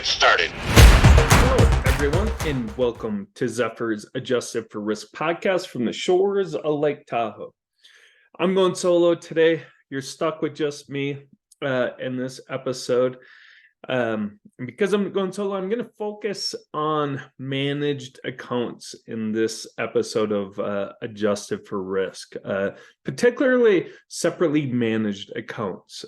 started. Hello, everyone, and welcome to Zephyr's Adjusted for Risk podcast from the shores of Lake Tahoe. I'm going solo today. You're stuck with just me in this episode. And because I'm going solo, I'm going to focus on managed accounts in this episode of Adjusted for Risk, particularly separately managed accounts.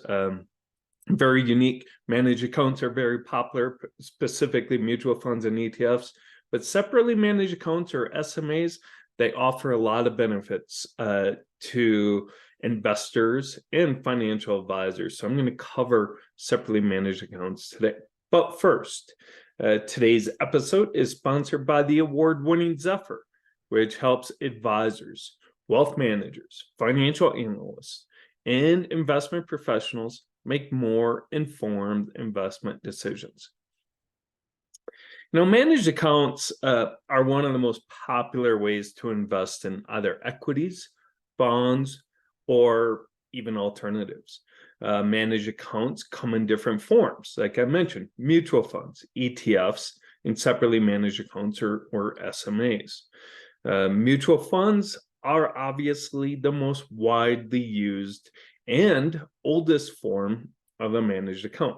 Very unique. Managed accounts are very popular, specifically mutual funds and ETFs, but separately managed accounts or SMAs, they offer a lot of benefits to investors and financial advisors. So I'm going to cover separately managed accounts today. But first, today's episode is sponsored by the award-winning Zephyr, which helps advisors, wealth managers, financial analysts, and investment professionals make more informed investment decisions. Managed accounts are one of the most popular ways to invest in either equities, bonds, or even alternatives. Managed accounts come in different forms, like I mentioned, mutual funds, ETFs, and separately managed accounts or SMAs. Mutual funds are obviously the most widely used and oldest form of a managed account.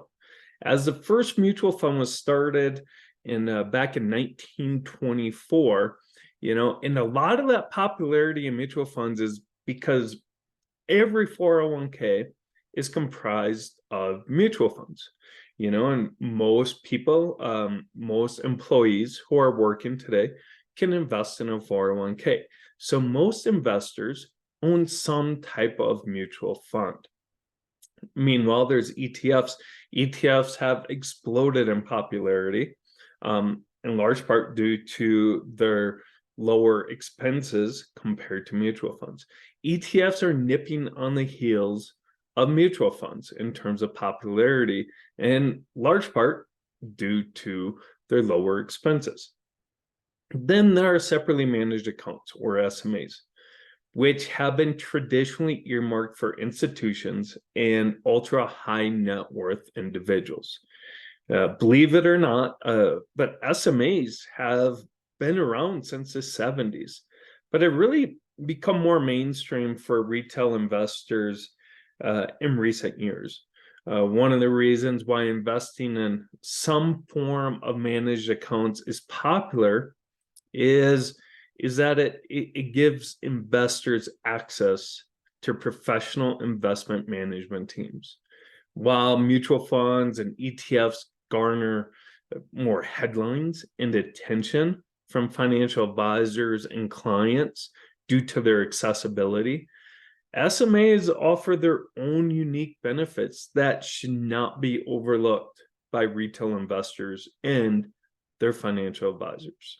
As the first mutual fund was started back in 1924, and a lot of that popularity in mutual funds is because every 401k is comprised of mutual funds, and most people, most employees who are working today can invest in a 401k. So most investors own some type of mutual fund. Meanwhile, there's ETFs. ETFs have exploded in popularity, in large part due to their lower expenses compared to mutual funds. ETFs are nipping on the heels of mutual funds in terms of popularity, in large part due to their lower expenses. Then there are separately managed accounts, or SMAs, which have been traditionally earmarked for institutions and ultra high net worth individuals. Believe it or not, but SMAs have been around since the 70s, but have really become more mainstream for retail investors in recent years. One of the reasons why investing in some form of managed accounts is popular is that it gives investors access to professional investment management teams. While mutual funds and ETFs garner more headlines and attention from financial advisors and clients due to their accessibility, SMAs offer their own unique benefits that should not be overlooked by retail investors and their financial advisors.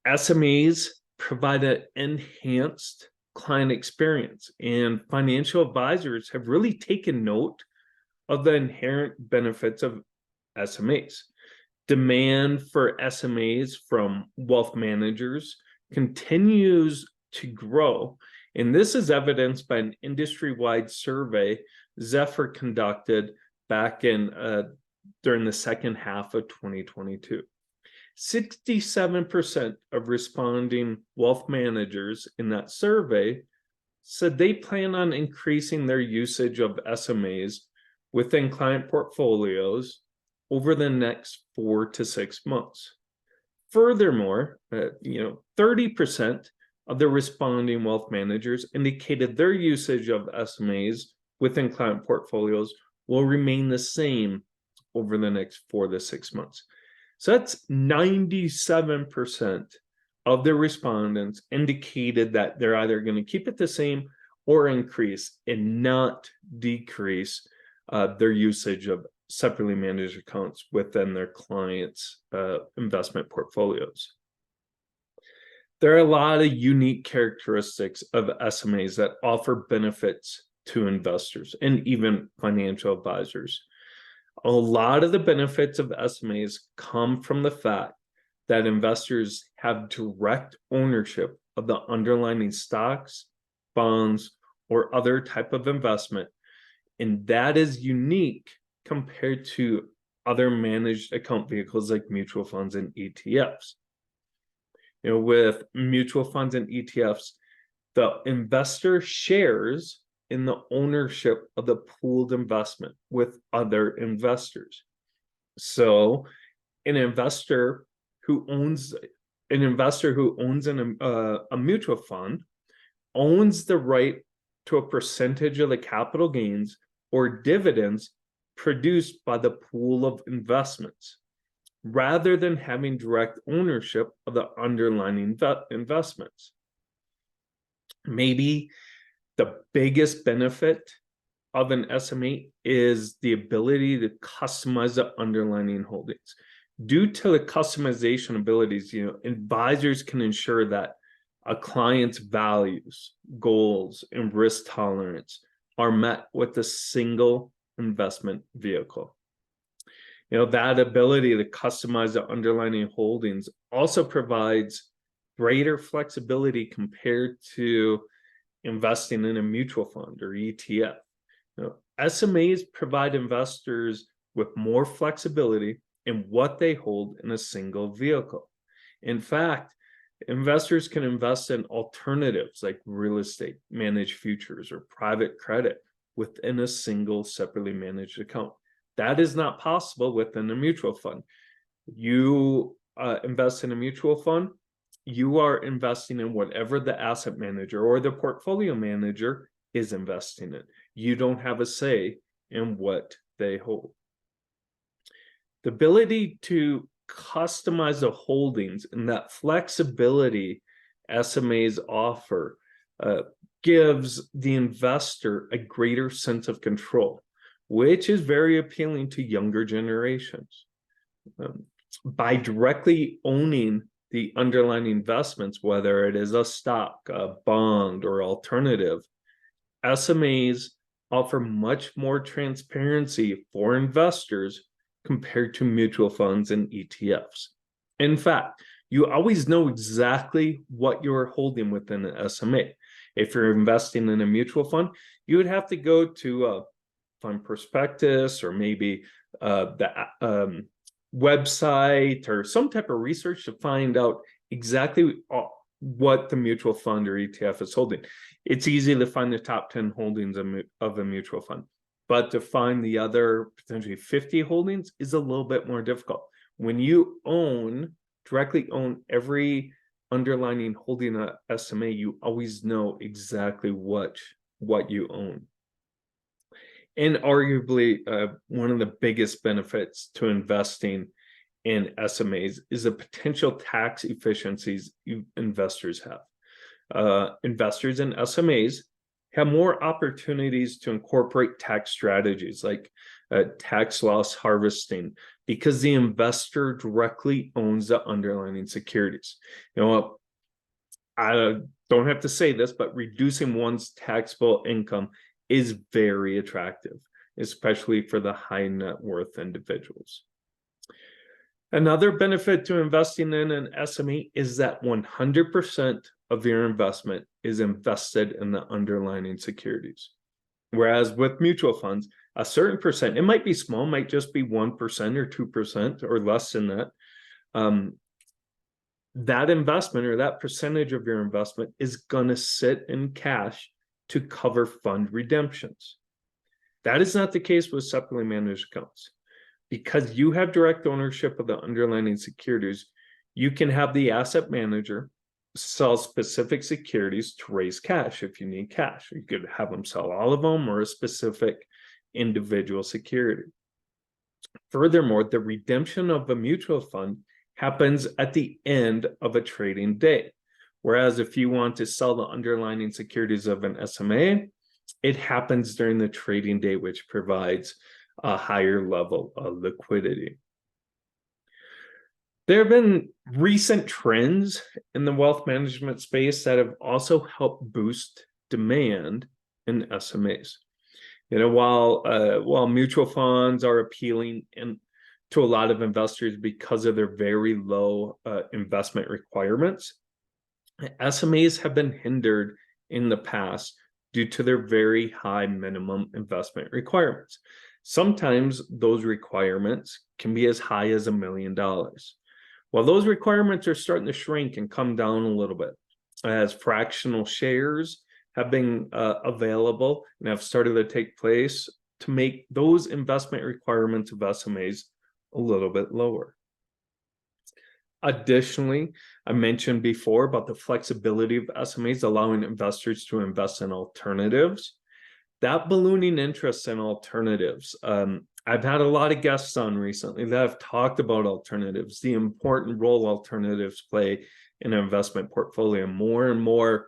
SMAs provide an enhanced client experience, and financial advisors have really taken note of the inherent benefits of SMAs. Demand for SMAs from wealth managers continues to grow, and this is evidenced by an industry-wide survey Zephyr conducted back in during the second half of 2022. 67% of responding wealth managers in that survey said they plan on increasing their usage of SMAs within client portfolios over the next 4 to 6 months. Furthermore, 30% of the responding wealth managers indicated their usage of SMAs within client portfolios will remain the same over the next 4 to 6 months. So that's 97% of the respondents indicated that they're either going to keep it the same or increase and not decrease their usage of separately managed accounts within their clients' investment portfolios. There are a lot of unique characteristics of SMAs that offer benefits to investors and even financial advisors. A lot of the benefits of SMAs come from the fact that investors have direct ownership of the underlying stocks, bonds, or other type of investment, and that is unique compared to other managed account vehicles like mutual funds and ETFs. With mutual funds and ETFs, the investor shares in the ownership of the pooled investment with other investors. So an investor who owns a mutual fund owns the right to a percentage of the capital gains or dividends produced by the pool of investments, rather than having direct ownership of the underlying investments. Maybe the biggest benefit of an SMA is the ability to customize the underlying holdings. Due to the customization abilities, advisors can ensure that a client's values, goals, and risk tolerance are met with a single investment vehicle. That ability to customize the underlying holdings also provides greater flexibility compared to investing in a mutual fund or ETF. SMAs provide investors with more flexibility in what they hold in a single vehicle. In fact, investors can invest in alternatives like real estate, managed futures, or private credit within a single separately managed account. That is not possible within a mutual fund. You invest in a mutual fund, you are investing in whatever the asset manager or the portfolio manager is investing in. You don't have a say in what they hold. The ability to customize the holdings and that flexibility SMAs offer gives the investor a greater sense of control, which is very appealing to younger generations. By directly owning the underlying investments, whether it is a stock, a bond, or alternative, SMAs offer much more transparency for investors compared to mutual funds and ETFs. In fact, you always know exactly what you're holding within an SMA. If you're investing in a mutual fund, you would have to go to a fund prospectus or maybe the website or some type of research to find out exactly what the mutual fund or ETF is holding. It's easy to find the top 10 holdings of a mutual fund, but to find the other potentially 50 holdings is a little bit more difficult. When you directly own every underlying holding a SMA, you always know exactly what you own. And arguably, one of the biggest benefits to investing in SMAs is the potential tax efficiencies investors have. Investors in SMAs have more opportunities to incorporate tax strategies like tax loss harvesting because the investor directly owns the underlying securities. I don't have to say this, but reducing one's taxable income is very attractive, especially for the high net worth individuals. Another benefit to investing in an SMA is that 100% of your investment is invested in the underlying securities. Whereas with mutual funds, a certain percent, it might be small, might just be 1% or 2% or less than that. That investment or that percentage of your investment is going to sit in cash to cover fund redemptions. That is not the case with separately managed accounts. Because you have direct ownership of the underlying securities, you can have the asset manager sell specific securities to raise cash if you need cash. You could have them sell all of them or a specific individual security. Furthermore, the redemption of a mutual fund happens at the end of a trading day. Whereas if you want to sell the underlying securities of an SMA, it happens during the trading day, which provides a higher level of liquidity. There have been recent trends in the wealth management space that have also helped boost demand in SMAs. While mutual funds are appealing to a lot of investors because of their very low investment requirements, SMAs have been hindered in the past due to their very high minimum investment requirements. Sometimes those requirements can be as high as $1 million. Well, those requirements are starting to shrink and come down a little bit as fractional shares have been available and have started to take place to make those investment requirements of SMAs a little bit lower. Additionally, I mentioned before about the flexibility of SMAs allowing investors to invest in alternatives. That ballooning interest in alternatives. I've had a lot of guests on recently that have talked about alternatives, the important role alternatives play in an investment portfolio. More and more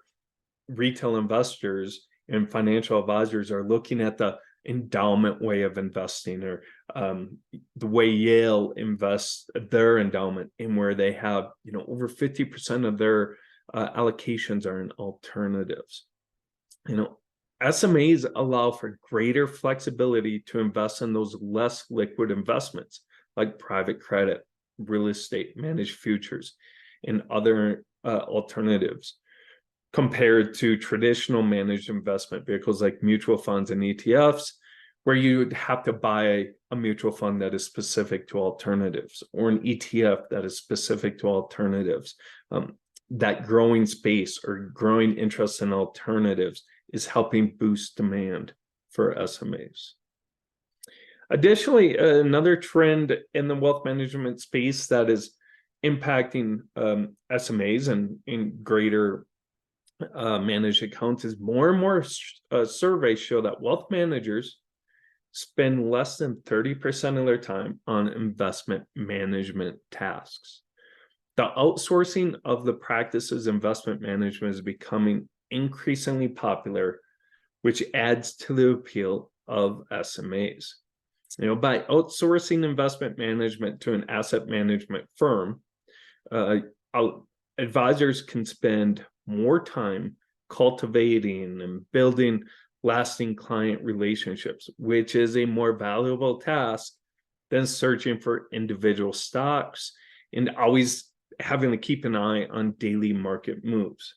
retail investors and financial advisors are looking at the endowment way of investing, or the way Yale invests their endowment, in where they have over 50% of their allocations are in alternatives. SMAs allow for greater flexibility to invest in those less liquid investments like private credit, real estate, managed futures, and other alternatives, compared to traditional managed investment vehicles like mutual funds and ETFs, where you'd have to buy a mutual fund that is specific to alternatives, or an ETF that is specific to alternatives. That growing space or growing interest in alternatives is helping boost demand for SMAs. Additionally, another trend in the wealth management space that is impacting SMAs and in greater managed accounts is more and more surveys show that wealth managers spend less than 30% of their time on investment management tasks. The outsourcing of the practices investment management is becoming increasingly popular, which adds to the appeal of SMAs. By outsourcing investment management to an asset management firm, advisors can spend more time cultivating and building lasting client relationships, which is a more valuable task than searching for individual stocks and always having to keep an eye on daily market moves.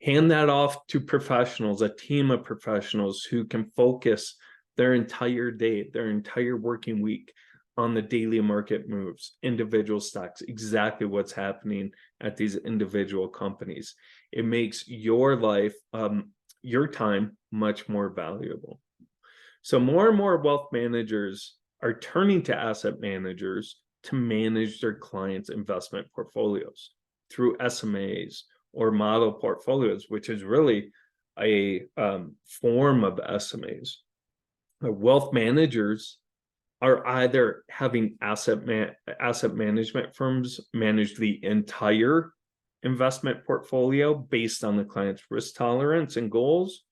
Hand that off to professionals, a team of professionals who can focus their entire day, their entire working week on the daily market moves, individual stocks, exactly what's happening at these individual companies. It makes your life, your time, much more valuable. So more and more wealth managers are turning to asset managers to manage their clients' investment portfolios through SMAs or model portfolios, which is really a form of SMAs. Wealth managers are either having asset management firms manage the entire investment portfolio based on the client's risk tolerance and goals,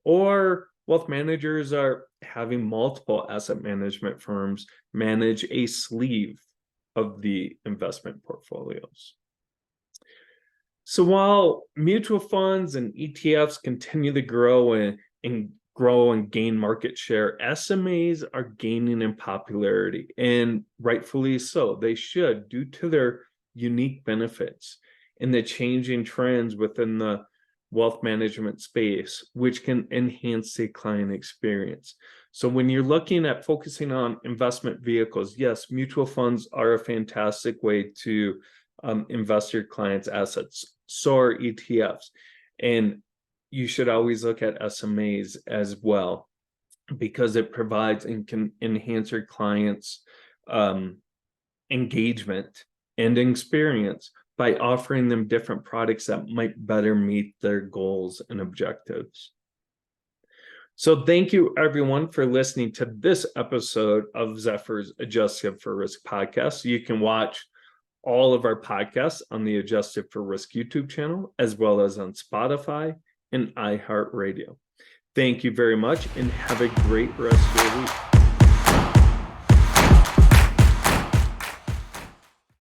or wealth managers are having multiple asset management firms manage a sleeve of the investment portfolios. So while mutual funds and ETFs continue to grow and gain market share, SMAs are gaining in popularity, and rightfully so. They should, due to their unique benefits and the changing trends within the wealth management space, which can enhance the client experience. So when you're looking at focusing on investment vehicles, yes, mutual funds are a fantastic way to invest your clients' assets. So are ETFs. And you should always look at SMAs as well, because it provides and can enhance your clients' engagement and experience by offering them different products that might better meet their goals and objectives. So thank you, everyone, for listening to this episode of Zephyr's Adjusted for Risk podcast. You can watch all of our podcasts on the Adjusted for Risk YouTube channel, as well as on Spotify and iHeartRadio. Thank you very much, and have a great rest of your week.